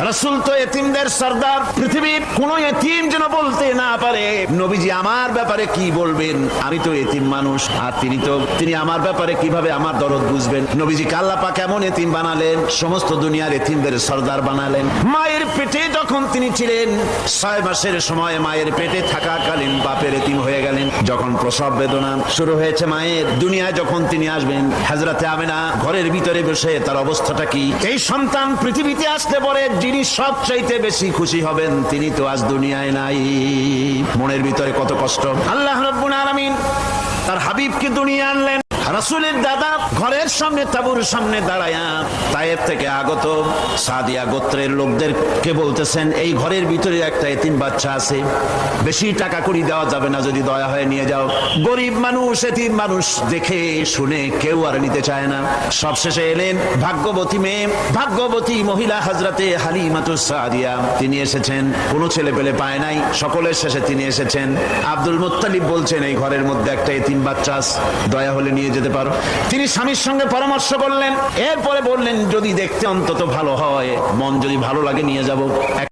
রাসূল তো এতিমদের সরদার, পৃথিবীর কোন এতিম যেন বলতে না পারে নবীজি আমার ব্যাপারে কি বলবেন, আমি তো এতিম মানুষ, আর তিনি আমার ব্যাপারে কিভাবে আমার দরদ বুঝবেন। নবীজিকে আল্লাহ পাক এমন এতিম বানালেন, সমস্ত দুনিয়ার এতিমদের সরদার বানালেন। মায়ের পেটে যখন তিনি ছিলেন 6 মাসের সময় মায়ের পেটে থাকাকালীন বাপের এতিম হয়ে গেলেন। যখন প্রসব বেদনা শুরু হয়েছে মায়ের, দুনিয়ায় যখন তিনি আসবেন, হযরতে আমেনা ঘরের ভিতরে বসে তার অবস্থাটা কি, এই সন্তান পৃথিবীতে আসতে পরে যিনি সবচাইতে বেশি খুশি হবেন তিনি তো আজ দুনিয়ায় নাই। মনের ভিতরে কত কষ্ট। আল্লাহ রাব্বুল আলামিন তার হাবিবকে দুনিয়া আনলেন। রাসূলের দাদা ঘরের সামনে তাঁবুর সামনে দাঁড়ায়া তায়েফ থেকে আগত সাদিয়া গোত্রের লোকদেরকে বলতেছেন, এই ঘরের ভিতরে একটা এতিম বাচ্চা আছে, বেশি টাকা কড়ি দেওয়া যাবে না, যদি দয়া হয়ে নিয়ে যাও। গরিব মানুষ, এতিম মানুষ দেখে শুনে কেউ আর নিতে চায় না। সবশেষে এলেন ভাগ্যবতী মেয়ে, ভাগ্যবতী মহিলা হযরতে হালিমাতুস সাদিয়া, তিনি এসেছেন। কোনো ছেলে পেলে পায় নাই, সকলের শেষে তিনি এসেছেন। আব্দুল মুত্তালিব বলছেন, এই ঘরের মধ্যে একটা এতিম বাচ্চা আছে, দয়া হলে নিয়ে যেতে পারো। তিনি স্বামীর সঙ্গে পরামর্শ করলেন, এরপরে বললেন যদি দেখতে অন্তত ভালো হয়, মন যদি ভালো লাগে নিয়ে যাব।